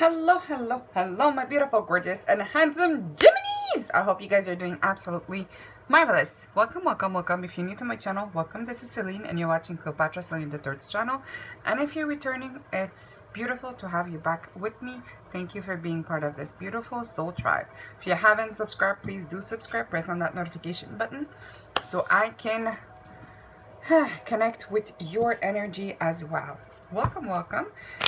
Hello, my beautiful, gorgeous, and handsome Geminis! I hope you guys are doing absolutely marvelous. Welcome. If you're new to my channel, welcome. This is Selene, and you're watching CleopatraSeleneIII's channel. And if you're returning, it's beautiful to have you back with me. Thank you for being part of this beautiful soul tribe. If you haven't subscribed, please do subscribe. Press on that notification button so I can connect with your energy as well. Welcome,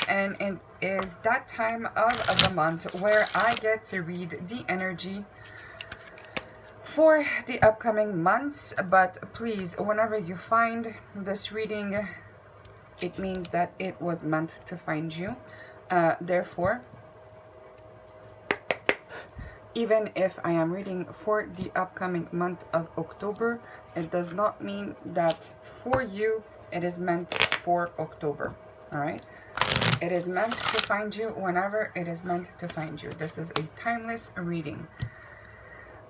and it is that time of the month where I get to read the energy for the upcoming months. But please, whenever you find this reading, it means that it was meant to find you. Therefore, even if I am reading for the upcoming month of October, it does not mean that for you it is meant for October. All right, it is meant to find you whenever it is meant to find you. This is a timeless reading.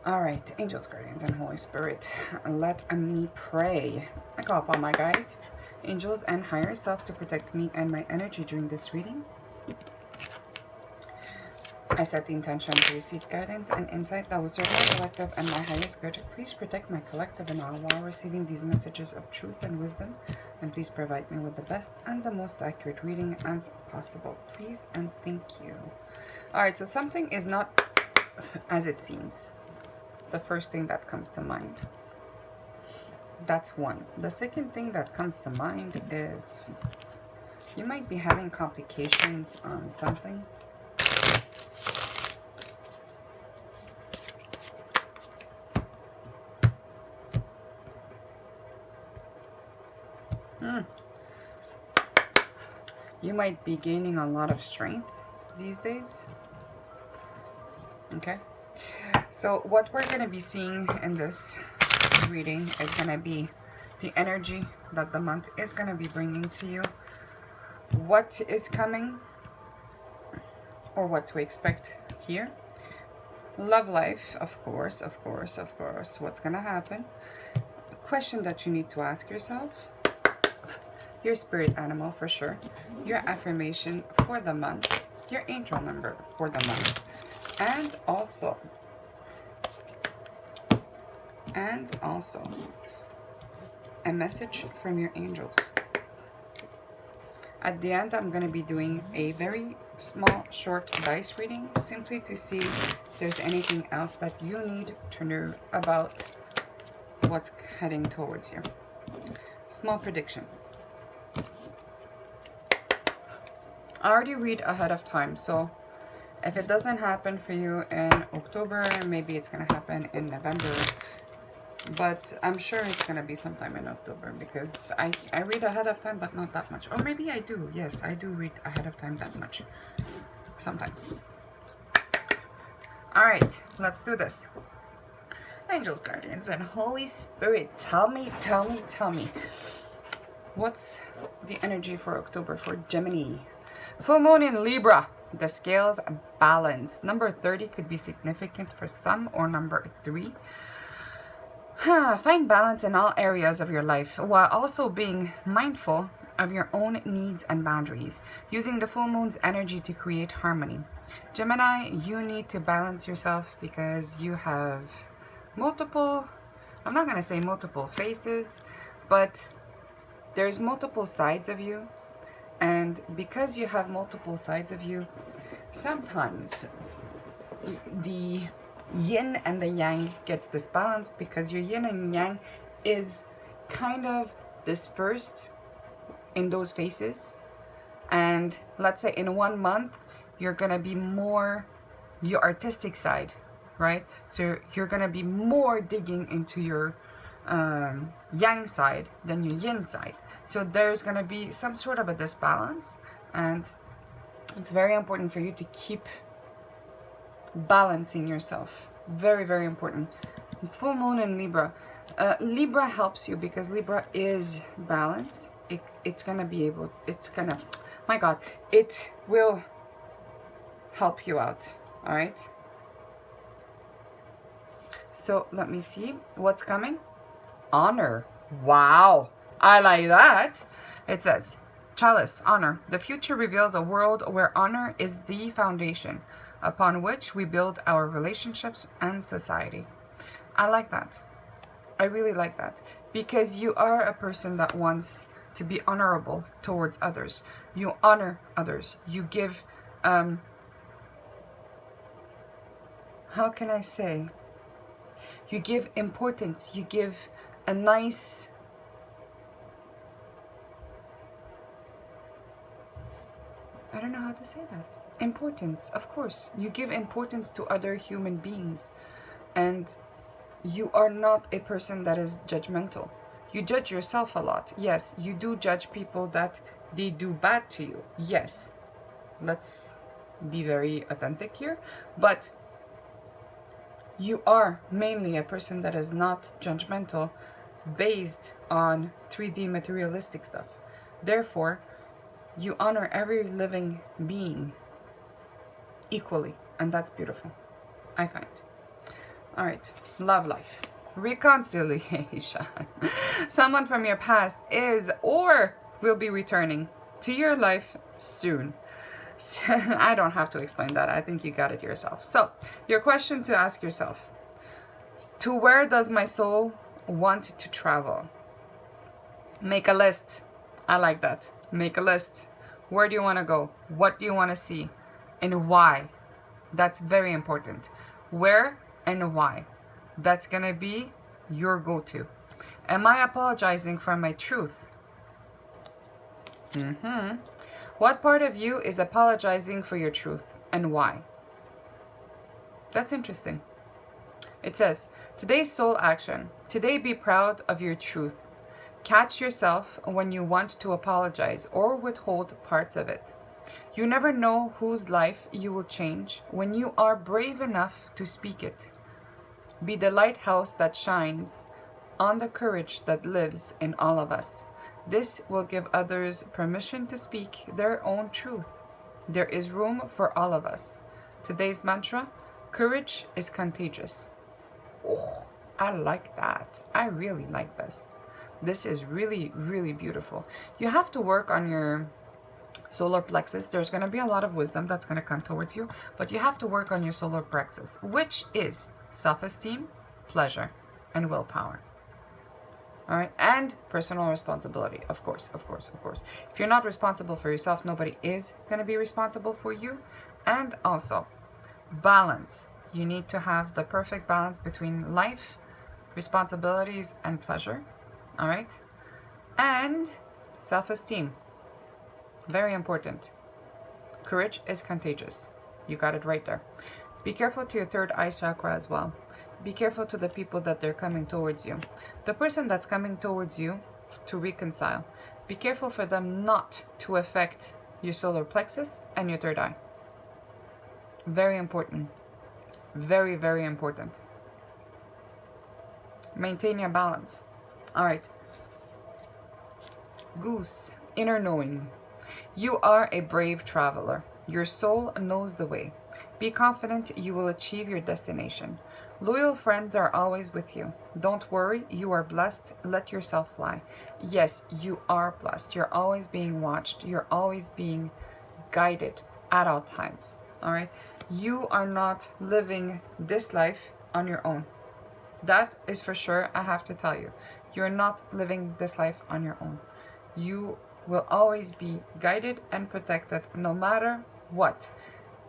All right, angels, guardians, and Holy Spirit, let me pray. I call upon my guides, angels, and higher self to protect me and my energy during this reading. I set the intention to receive guidance and insight that will serve my collective and my highest good. Please protect my collective and all while receiving these messages of truth and wisdom. And please provide me with the best and the most accurate reading as possible. Please and thank you. Alright, so something is not as it seems. It's the first thing that comes to mind. That's one. The second thing that comes to mind is you might be having complications on something. You might be gaining a lot of strength these days. Okay. So what we're going to be seeing in this reading is going to be the energy that the month is going to be bringing to you. What is coming or what to expect here. Love life, of course. What's going to happen. A question that you need to ask yourself. Your spirit animal for sure, your affirmation for the month, your angel number for the month, and also a message from your angels. At the end, I'm going to be doing a very small, short dice reading, simply to see if there's anything else that you need to know about what's heading towards you. Small prediction. I already read ahead of time, so if it doesn't happen for you in October, maybe it's going to happen in November, but I'm sure it's going to be sometime in October because I read ahead of time, but not that much. Or maybe I do. Yes, I do read ahead of time that much sometimes. All right, let's do this. Angels, guardians, and Holy Spirit, tell me. What's the energy for October for Gemini? Full moon in Libra. The scales balance. Number 30 could be significant for some, or number 3. Find balance in all areas of your life while also being mindful of your own needs and boundaries, using the full moon's energy to create harmony. Gemini, you need to balance yourself because you have multiple, I'm not going to say multiple faces, but there's multiple sides of you. And because you have multiple sides of you, sometimes the yin and the yang gets disbalanced because your yin and yang is kind of dispersed in those faces. And let's say in 1 month, you're going to be more your artistic side, right? So you're going to be more digging into your yang side than your yin side. So there's going to be some sort of a disbalance, and it's very important for you to keep balancing yourself. Very, very important. Full moon in Libra. Libra helps you because Libra is balance. It's going to be able, it's going to, my God, it will help you out. All right. So let me see what's coming. Honor. Wow. I like that. It says, Chalice, honor. The future reveals a world where honor is the foundation upon which we build our relationships and society. I like that. I really like that. Because you are a person that wants to be honorable towards others. You honor others. You give, how can I say? You give importance. You give a nice... I don't know how to say that. Importance, of course. You give importance to other human beings. And you are not a person that is judgmental. You judge yourself a lot. Yes, you do judge people that they do bad to you. Yes. Let's be very authentic here. But you are mainly a person that is not judgmental based on 3D materialistic stuff. Therefore, you honor every living being equally, and that's beautiful, I find. All right, love life. Reconciliation. Someone from your past is or will be returning to your life soon. I don't have to explain that. I think you got it yourself. So, your question to ask yourself. To where does my soul want to travel? Make a list. I like that. Make a list. Where do you want to go? What do you want to see? And why? That's very important. Where and why? That's going to be your go-to. Am I apologizing for my truth? What part of you is apologizing for your truth and why? That's interesting. It says, today's soul action. Today be proud of your truth. Catch yourself when you want to apologize or withhold parts of it. You never know whose life you will change when you are brave enough to speak it. Be the lighthouse that shines on the courage that lives in all of us. This will give others permission to speak their own truth. There is room for all of us. Today's mantra, courage is contagious. Oh, I like that. I really like this. This is really, really beautiful. You have to work on your solar plexus. There's going to be a lot of wisdom that's going to come towards you, but you have to work on your solar plexus, which is self-esteem, pleasure, and willpower. All right, and personal responsibility, of course, of course, of course. If you're not responsible for yourself, nobody is going to be responsible for you. And also, balance. You need to have the perfect balance between life, responsibilities, and pleasure. All right, and self-esteem. Very important. Courage is contagious. You got it right there. Be careful to your third eye chakra as well. Be careful to the people that they're coming towards you. The person that's coming towards you to reconcile. Be careful for them not to affect your solar plexus and your third eye. Very important. Very, very important. Maintain your balance. All right. Goose, inner knowing. You are a brave traveler. Your soul knows the way. Be confident you will achieve your destination. Loyal friends are always with you. Don't worry, you are blessed. Let yourself fly. Yes, you are blessed. You're always being watched. You're always being guided at all times. All right? You are not living this life on your own. That is for sure, I have to tell you. You're not living this life on your own. You will always be guided and protected no matter what.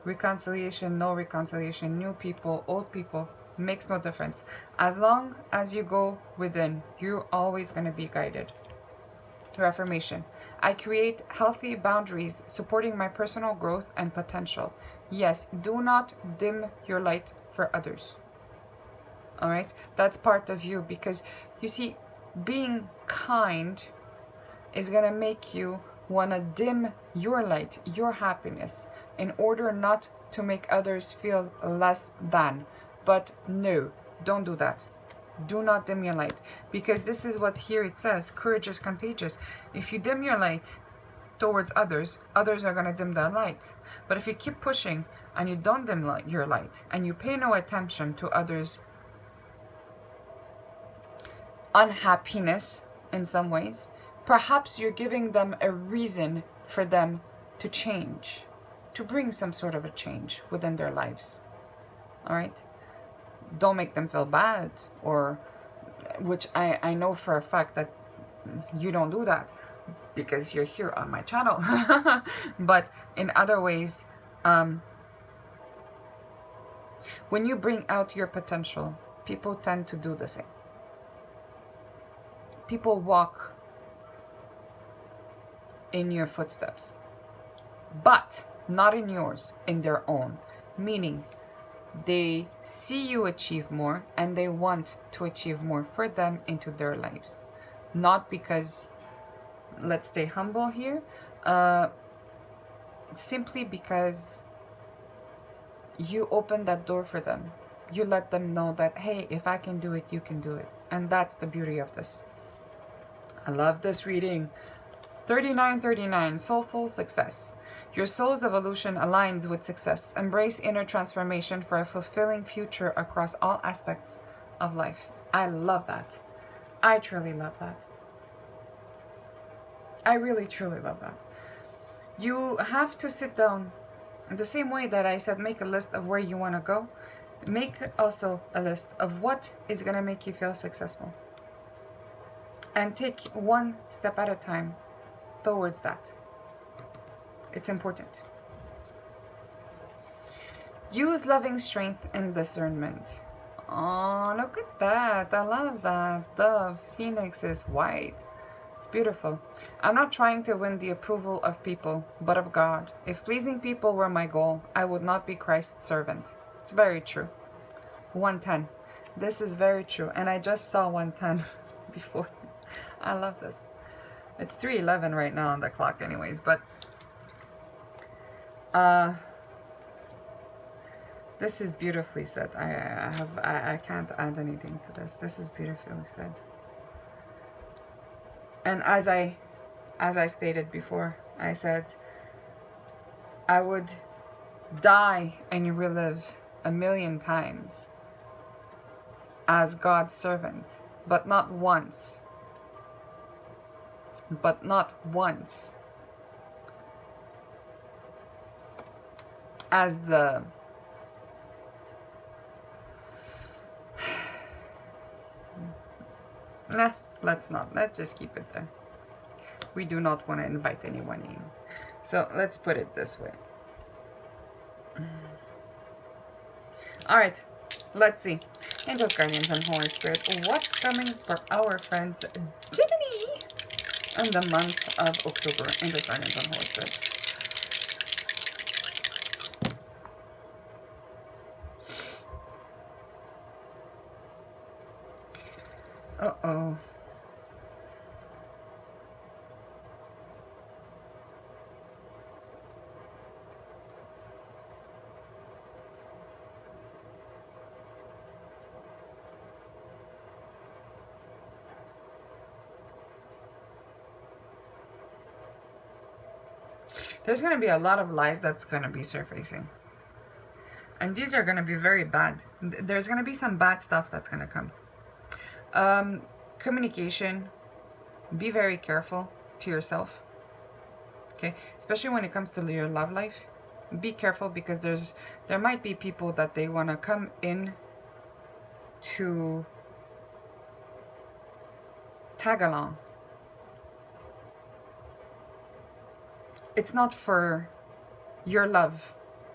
Reconciliation, no reconciliation, new people, old people, makes no difference. As long as you go within, you're always going to be guided. Your affirmation. I create healthy boundaries supporting my personal growth and potential. Yes, do not dim your light for others. All right? That's part of you because, you see, being kind is going to make you want to dim your light, your happiness, in order not to make others feel less than. But no, don't do that. Do not dim your light. Because this is what here it says, courage is contagious. If you dim your light towards others, others are going to dim their light. But if you keep pushing and you don't dim your light, and you pay no attention to others' unhappiness in some ways, Perhaps you're giving them a reason for them to change, to bring some sort of a change within their lives. All right? Don't make them feel bad, or which I know for a fact that you don't do that because you're here on my channel. But in other ways, when you bring out your potential, people tend to do the same. People walk in your footsteps, but not in yours, in their own. Meaning, they see you achieve more and they want to achieve more for them into their lives. Not because, let's stay humble here, simply because you open that door for them. You let them know that, hey, if I can do it, you can do it. And that's the beauty of this. I love this reading. 3939, soulful success. Your soul's evolution aligns with success. Embrace inner transformation for a fulfilling future across all aspects of life. I love that. I truly love that. I really, truly love that. You have to sit down. The same way that I said, make a list of where you want to go. Make also a list of what is going to make you feel successful. And take one step at a time towards that. It's important. Use loving strength and discernment. Oh, look at that. I love that. Doves, phoenixes, white. It's beautiful. I'm not trying to win the approval of people, but of God. If pleasing people were my goal, I would not be Christ's servant. It's very true. 110. This is very true. And I just saw 110 before. I love this. It's 3:11 right now on the clock anyways, but this is beautifully said. I can't add anything to this. This is beautifully said. And as I stated before, I said I would die and relive 1,000,000 times as God's servant, but not once. But not once as the nah, let's not. Let's just keep it there. We do not want to invite anyone in. So let's put it this way. All right, let's see. Angels, guardians, and Holy Spirit, what's coming for our friends Gemini in the month of October? Angels, guardians, and Holy Spirit. Uh-oh. There's going to be a lot of lies that's going to be surfacing. And these are going to be very bad. There's going to be some bad stuff that's going to come. Communication. Be very careful to yourself. Okay? Especially when it comes to your love life. Be careful because there might be people that they want to come in to tag along. It's not for your love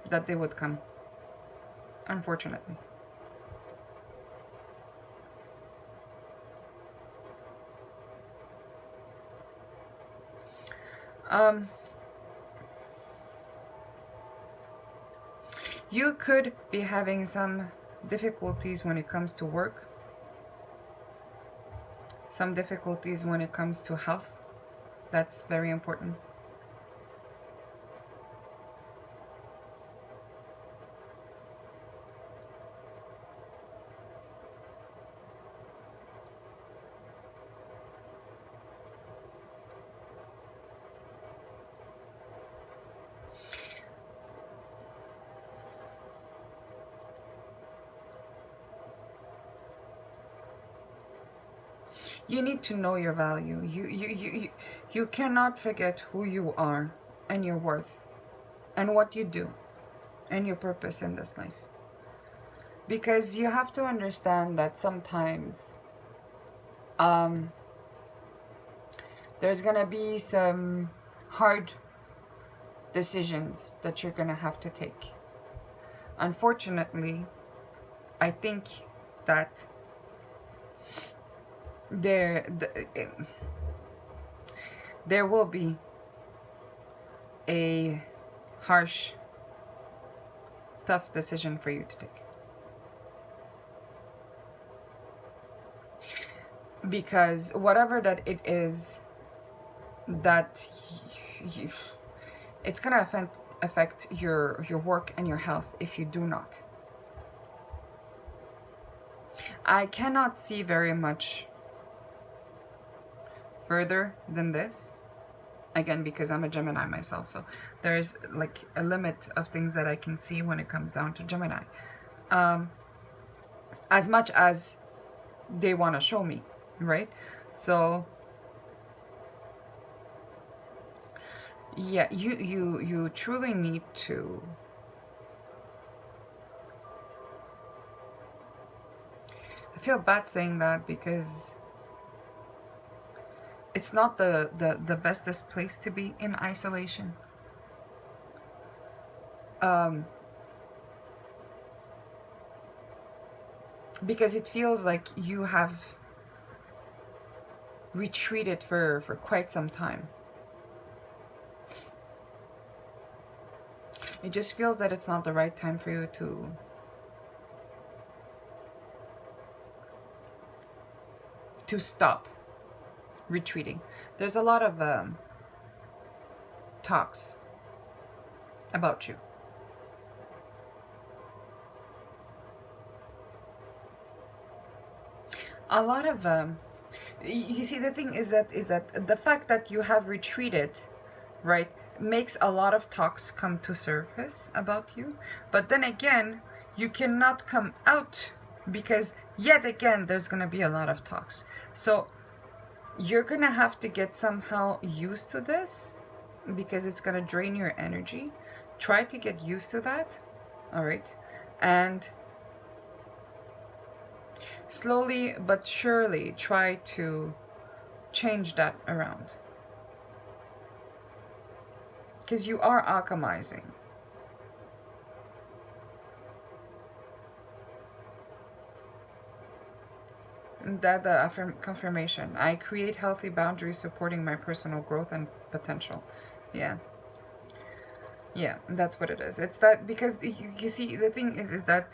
that they would come, unfortunately. You could be having some difficulties when it comes to work, some difficulties when it comes to health. That's very important. You need to know your value. You cannot forget who you are and your worth and what you do and your purpose in this life. Because you have to understand that sometimes there's gonna be some hard decisions that you're gonna have to take. Unfortunately, I think that there will be a harsh, tough decision for you to take. Because whatever that it is, that it's gonna affect your work and your health if you do not. I cannot see very much further than this, again, because I'm a Gemini myself, so there's like a limit of things that I can see when it comes down to Gemini, as much as they want to show me, right? So yeah, you truly need to I feel bad saying that, because it's not the bestest place to be in isolation. Because it feels like you have retreated for quite some time. It just feels that it's not the right time for you to stop retreating. There's a lot of talks about you. A lot of you see, the thing is that the fact that you have retreated, right, makes a lot of talks come to surface about you. But then again, you cannot come out, because yet again there's gonna be a lot of talks. So you're gonna have to get somehow used to this, because it's gonna drain your energy. Try to get used to that, all right? And slowly but surely try to change that around. Because you are alchemizing. That confirmation. I create healthy boundaries supporting my personal growth and potential. Yeah. Yeah, that's what it is. It's that, because you see, the thing is that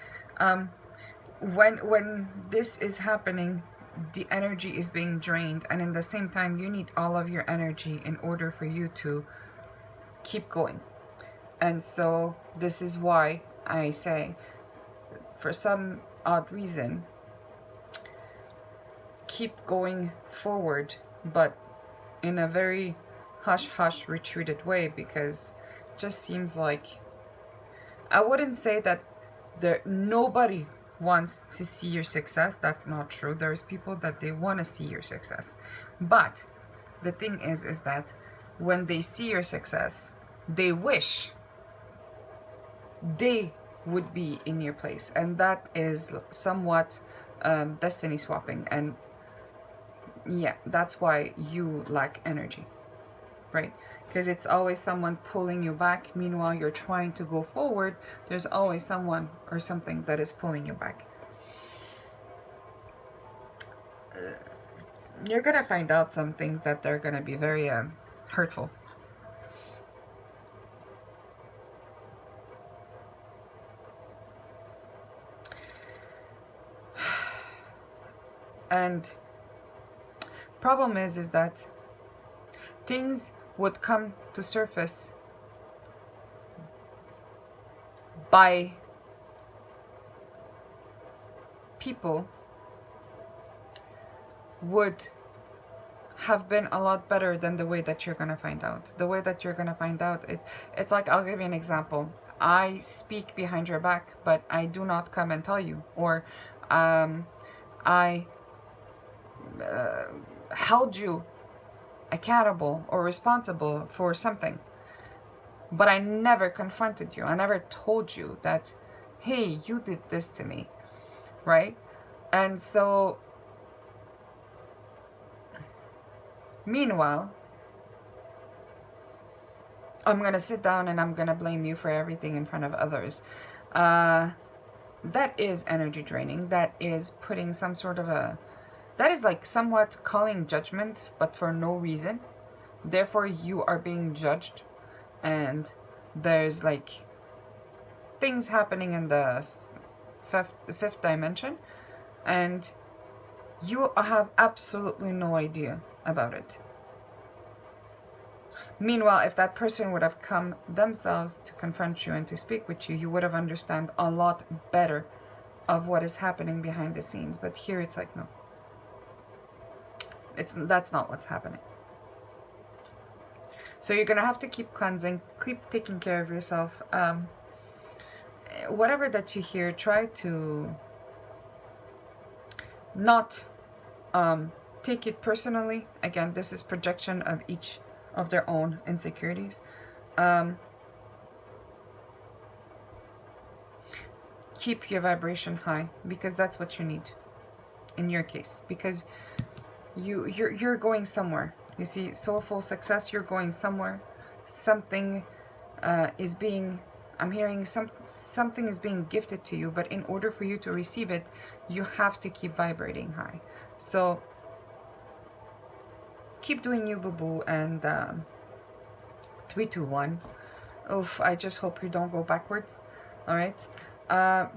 when this is happening, the energy is being drained, and in the same time you need all of your energy in order for you to keep going. And so this is why I say, for some odd reason, keep going forward, but in a very hush-hush, retreated way, because it just seems like, I wouldn't say that nobody wants to see your success. That's not true. There's people that they want to see your success. But the thing is that when they see your success, they wish they would be in your place. And that is somewhat destiny swapping. And yeah, that's why you lack energy, right? Because it's always someone pulling you back. Meanwhile, you're trying to go forward. There's always someone or something that is pulling you back. You're going to find out some things that are going to be very hurtful. And problem is that things would come to surface by people would have been a lot better than the way that you're gonna find out. The way that you're gonna find out, it's like, I'll give you an example. I speak behind your back, but I do not come and tell you, or I held you accountable or responsible for something. But I never confronted you. I never told you that, hey, you did this to me, right? And so, meanwhile, I'm going to sit down and I'm going to blame you for everything in front of others. That is energy draining. That is putting some sort of a... That is like somewhat calling judgment, but for no reason. Therefore, you are being judged. And there's like things happening in the fifth dimension. And you have absolutely no idea about it. Meanwhile, if that person would have come themselves to confront you and to speak with you, you would have understood a lot better of what is happening behind the scenes. But here it's like, no. That's not what's happening. So you're going to have to keep cleansing, keep taking care of yourself. Whatever that you hear, try to not take it personally. Again, this is projection of each of their own insecurities. Keep your vibration high, because that's what you need in your case, because you're going somewhere. You see, soulful success, you're going somewhere. Something is being, I'm hearing something is being gifted to you, but in order for you to receive it, you have to keep vibrating high. So keep doing you, boo-boo. And 3, 2, 1. Oof, I just hope you don't go backwards. All right.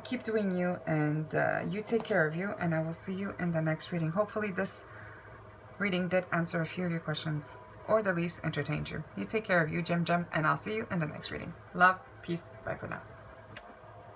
Keep doing you, and you take care of you, and I will see you in the next reading. Hopefully this reading did answer a few of your questions, or at least entertained you. You take care of you, Gem, and I'll see you in the next reading. Love, peace, bye for now.